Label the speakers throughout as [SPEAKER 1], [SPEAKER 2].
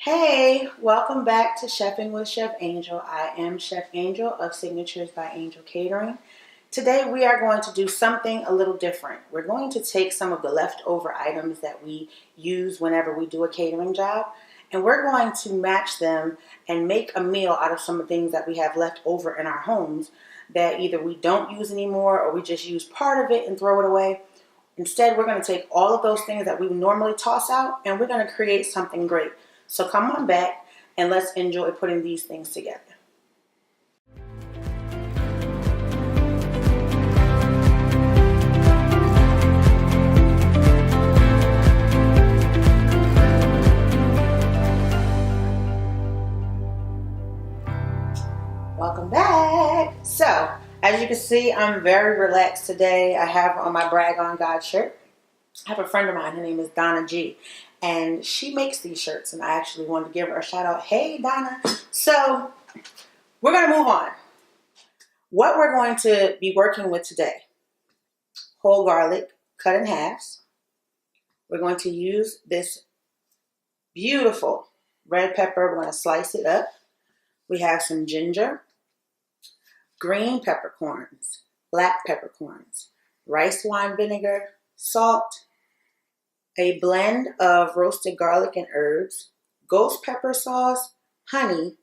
[SPEAKER 1] Hey, welcome back to Cheff'n with Chef Angel. I am Chef Angel of Signatures by Angell Catering. Today we are going to do something a little different. We're going to take some of the leftover items that we use whenever we do a catering job, and we're going to match them and make a meal out of some of the things that we have left over in our homes that either we don't use anymore or we just use part of it and throw it away. Instead, we're going to take all of those things that we would normally toss out and we're going to create something great. So come on back and let's enjoy putting these things together. Welcome back. So, as you can see, I'm very relaxed today. I have on my Brag on God shirt. I have a friend of mine, her name is Donna G, and she makes these shirts, and I actually wanted to give her a shout out. Hey, Donna. So we're going to move on. What we're going to be working with today, whole garlic cut in halves. We're going to use this beautiful red pepper. We're going to slice it up. We have some ginger, green peppercorns, black peppercorns, rice wine vinegar, salt, a blend of roasted garlic and herbs, ghost pepper sauce, honey,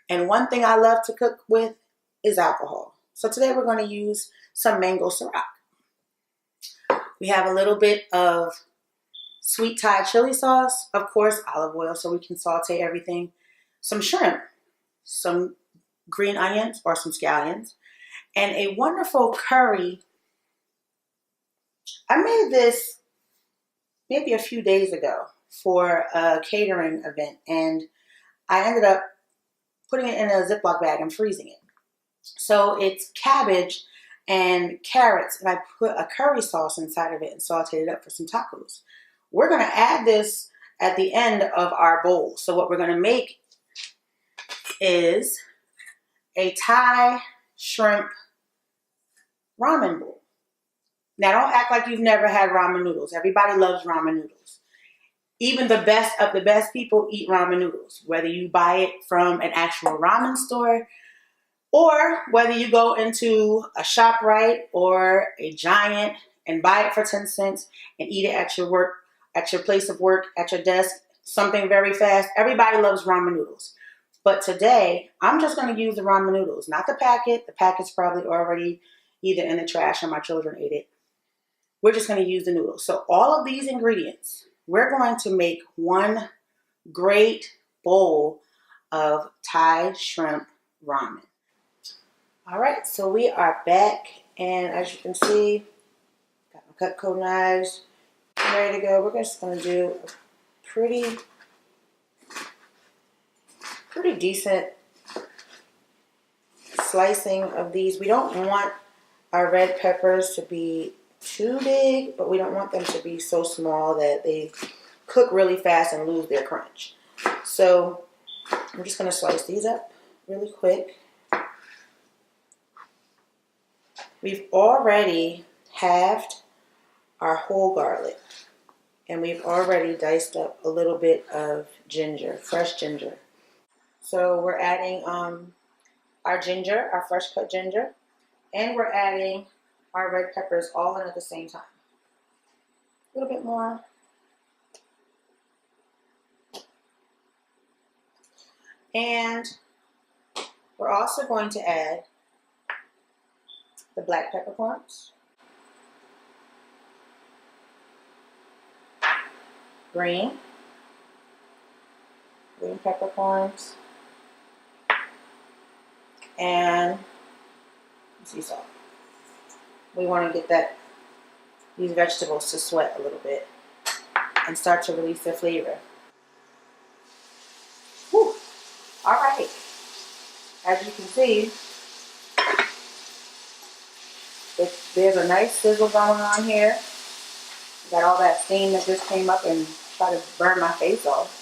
[SPEAKER 1] and one thing I love to cook with is alcohol. So today we're going to use some Mango Ciroc. We have a little bit of sweet Thai chili sauce, of course olive oil so we can saute everything, some shrimp, some green onions or some scallions, and a wonderful curry. I made this maybe a few days ago for a catering event, and I ended up putting it in a Ziploc bag and freezing it. So it's cabbage and carrots, and I put a curry sauce inside of it and sauteed it up for some tacos. We're going to add this at the end of our bowl. So what we're going to make is a Thai shrimp ramen bowl. Now, don't act like you've never had ramen noodles. Everybody loves ramen noodles. Even the best of the best people eat ramen noodles, whether you buy it from an actual ramen store or whether you go into a ShopRite or a Giant and buy it for 10 cents and eat it at your work, at your place of work, at your desk, something very fast. Everybody loves ramen noodles. But today, I'm just going to use the ramen noodles, not the packet. The packet's probably already either in the trash or my children ate it. We're just going to use the noodles. So all of these ingredients, we're going to make one great bowl of Thai shrimp ramen. All right, so we are back, and as you can see, got my Cutco knives ready to go. We're just going to do a pretty decent slicing of these. We don't want our red peppers to be too big, but we don't want them to be so small that they cook really fast and lose their crunch. So I'm just going to slice these up really quick. We've already halved our whole garlic, and we've already diced up a little bit of ginger, fresh ginger. So we're adding our ginger, our fresh cut ginger, and we're adding our red peppers all in at the same time. A little bit more. And we're also going to add the black peppercorns, green peppercorns, and sea salt. We want to get these vegetables to sweat a little bit and start to release their flavor. Whew. All right. As you can see, there's a nice sizzle going on here. Got all that steam that just came up and tried to burn my face off.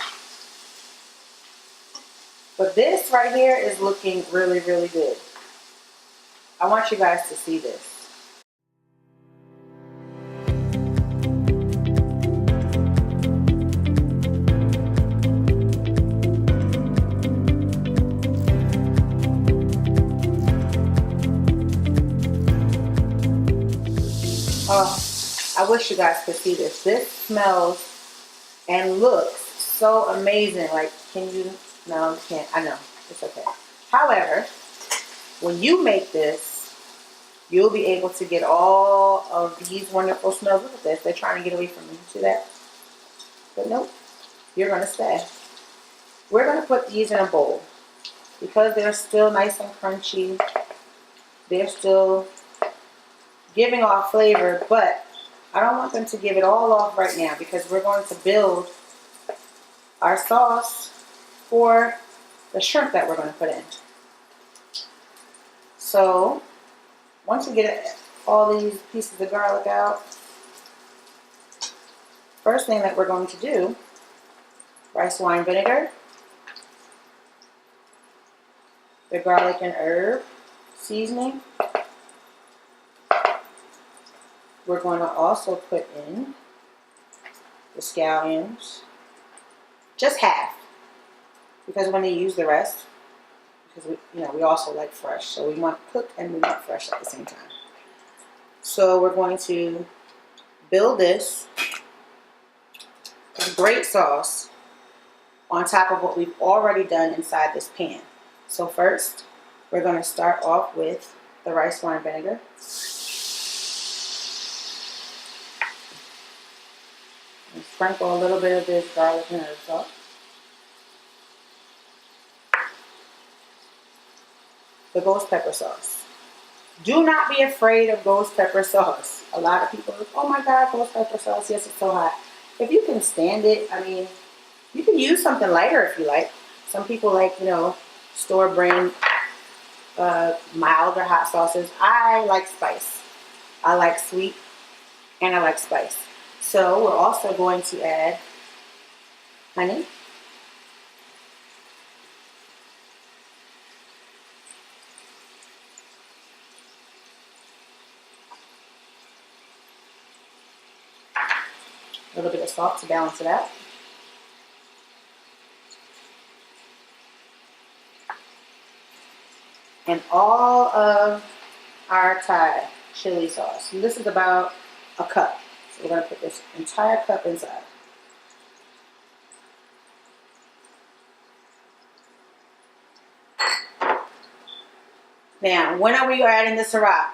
[SPEAKER 1] But this right here is looking really, really good. I want you guys to see this. Oh, I wish you guys could see this. This smells and looks so amazing. Like, can you? No, you can't. I know. It's okay. However, when you make this, you'll be able to get all of these wonderful smells. Look at this. They're trying to get away from me. See that? But nope. You're going to stay. We're going to put these in a bowl. Because they're still nice and crunchy. They're still giving off flavor, but I don't want them to give it all off right now because we're going to build our sauce for the shrimp that we're going to put in. So once we get all these pieces of garlic out, first thing that we're going to do, rice wine vinegar, the garlic and herb seasoning. We're going to also put in the scallions, just half, because we're going to use the rest, because we also like fresh, so we want cooked and we want fresh at the same time. So we're going to build this great sauce on top of what we've already done inside this pan. So first, we're going to start off with the rice wine vinegar. And sprinkle a little bit of this garlic and herb sauce. The ghost pepper sauce. Do not be afraid of ghost pepper sauce. A lot of people are like, oh my God, ghost pepper sauce. Yes, it's so hot. If you can stand it, I mean, you can use something lighter if you like. Some people like, store brand mild or hot sauces. I like spice. I like sweet and I like spice. So we're also going to add honey. A little bit of salt to balance it out. And all of our Thai chili sauce. And this is about a cup. So we're going to put this entire cup inside. Now, when are we adding the Ciroc?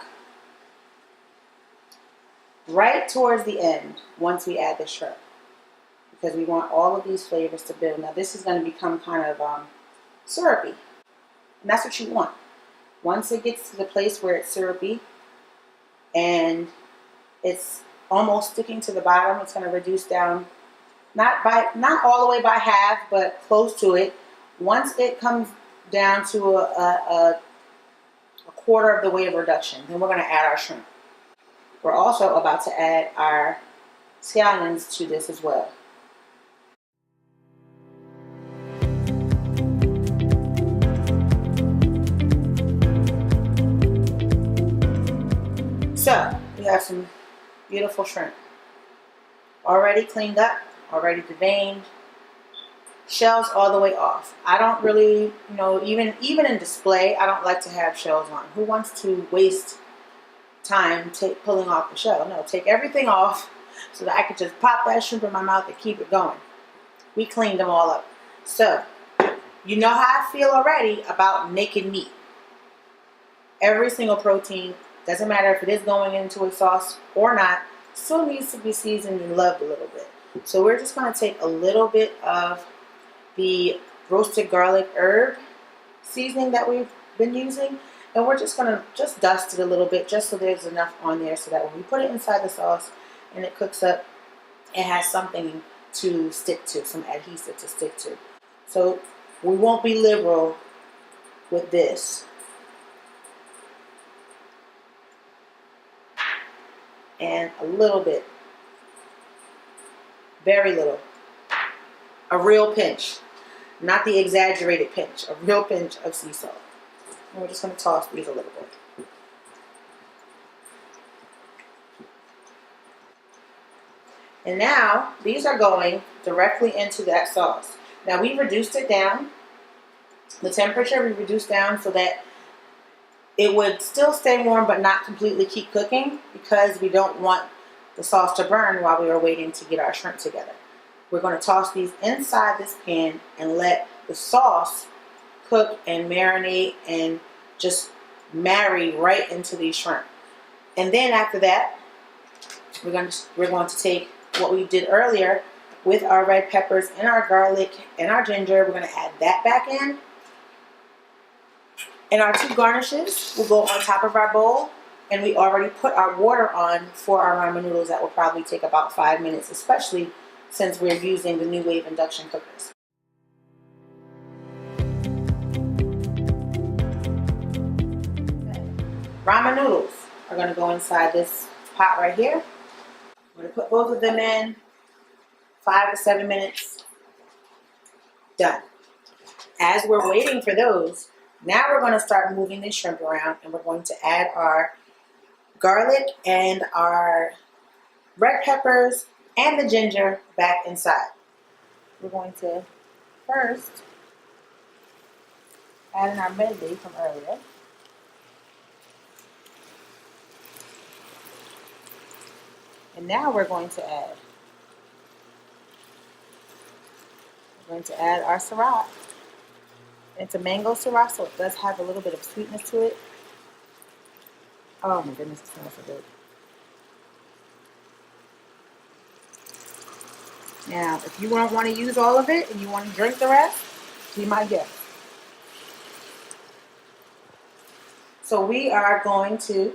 [SPEAKER 1] Right towards the end, once we add the shrimp. Because we want all of these flavors to build. Now, this is going to become kind of syrupy. And that's what you want. Once it gets to the place where it's syrupy and it's almost sticking to the bottom, it's going to reduce down, not all the way by half, but close to it. Once it comes down to a quarter of the way of reduction, then we're going to add our shrimp. We're also about to add our scallions to this as well. So, we have some beautiful shrimp. Already cleaned up, already deveined, shells all the way off. I don't really, even in display, I don't like to have shells on. Who wants to waste time pulling off the shell? No, take everything off so that I could just pop that shrimp in my mouth and keep it going. We cleaned them all up. So, you know how I feel already about naked meat. Every single protein, doesn't matter if it is going into a sauce or not, still needs to be seasoned and loved a little bit. So we're just going to take a little bit of the roasted garlic herb seasoning that we've been using, and we're just going to dust it a little bit just so there's enough on there so that when we put it inside the sauce and it cooks up, it has something to stick to, some adhesive to stick to. So we won't be liberal with this. And a little bit, very little, a real pinch, not the exaggerated pinch, a real pinch of sea salt. And we're just going to toss these a little bit. And now these are going directly into that sauce. Now we reduced it down, the temperature we reduced down so that It would still stay warm but not completely keep cooking because we don't want the sauce to burn while we are waiting to get our shrimp together. We're going to toss these inside this pan and let the sauce cook and marinate and just marry right into these shrimp. And then after that, we're going to take what we did earlier with our red peppers and our garlic and our ginger. We're going to add that back in. And our two garnishes will go on top of our bowl. And we already put our water on for our ramen noodles. That will probably take about 5 minutes, especially since we're using the New Wave induction cookers. Ramen noodles are going to go inside this pot right here. I'm going to put both of them in. 5 to 7 minutes. Done. As we're waiting for those, now we're going to start moving the shrimp around, and we're going to add our garlic and our red peppers and the ginger back inside. We're going to first add in our medley from earlier. And now we're going to add our Ciroc. It's a Mango Ciroc, so it does have a little bit of sweetness to it. Oh my goodness, it smells so good. Now, if you don't want to use all of it and you want to drink the rest, be my guest. So we are going to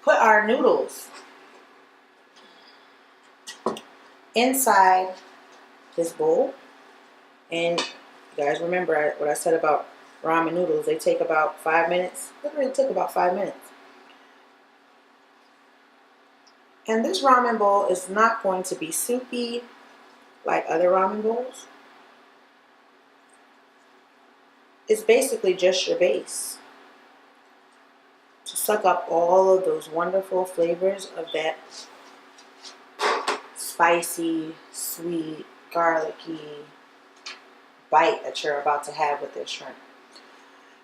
[SPEAKER 1] put our noodles inside this bowl. And you guys remember what I said about ramen noodles. They take about 5 minutes. Literally took about 5 minutes. And this ramen bowl is not going to be soupy like other ramen bowls. It's basically just your base to suck up all of those wonderful flavors of that spicy, sweet, garlicky bite that you're about to have with this shrimp.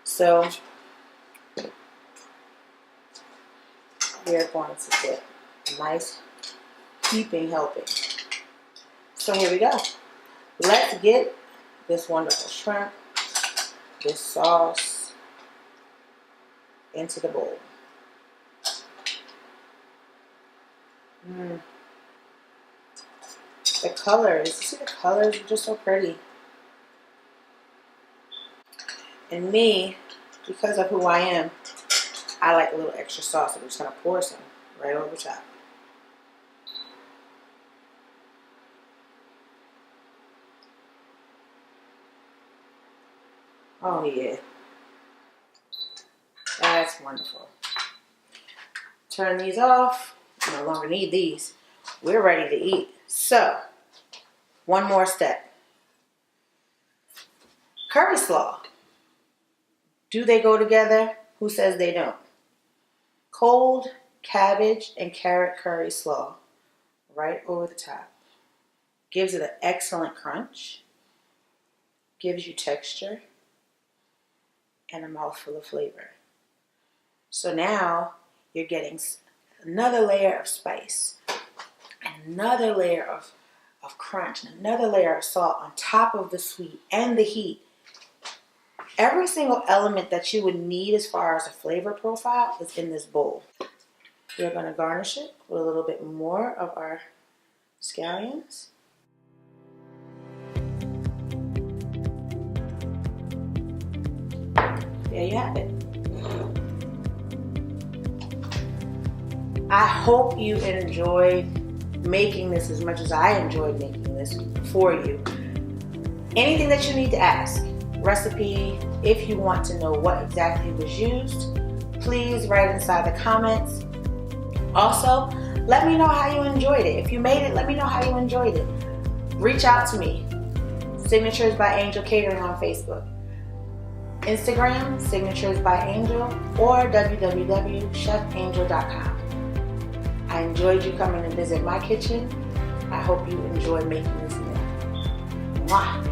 [SPEAKER 1] So we're going to get a nice heaping helping. So here we go. Let's get this wonderful shrimp, this sauce, into the bowl. The colors, you see the colors are just so pretty. And me, because of who I am, I like a little extra sauce. So I'm just going to pour some right over the top. Oh yeah. That's wonderful. Turn these off. I no longer need these. We're ready to eat. So, one more step. Curry slaw. Do they go together? Who says they don't? Cold cabbage and carrot curry slaw right over the top. Gives it an excellent crunch. Gives you texture and a mouthful of flavor. So now you're getting another layer of spice, another layer of crunch, and another layer of salt on top of the sweet and the heat. Every single element that you would need as far as a flavor profile is in this bowl. We're going to garnish it with a little bit more of our scallions. There you have it. I hope you enjoyed making this as much as I enjoyed making this for you. Anything that you need to ask, recipe, if you want to know what exactly was used, please write inside the comments. Also, let me know how you enjoyed it. If you made it, let me know how you enjoyed it. Reach out to me. Signatures by Angell Catering on Facebook. Instagram, Signatures by Angell, or www.cheffangell.com. I enjoyed you coming to visit my kitchen. I hope you enjoyed making this meal. Mwah.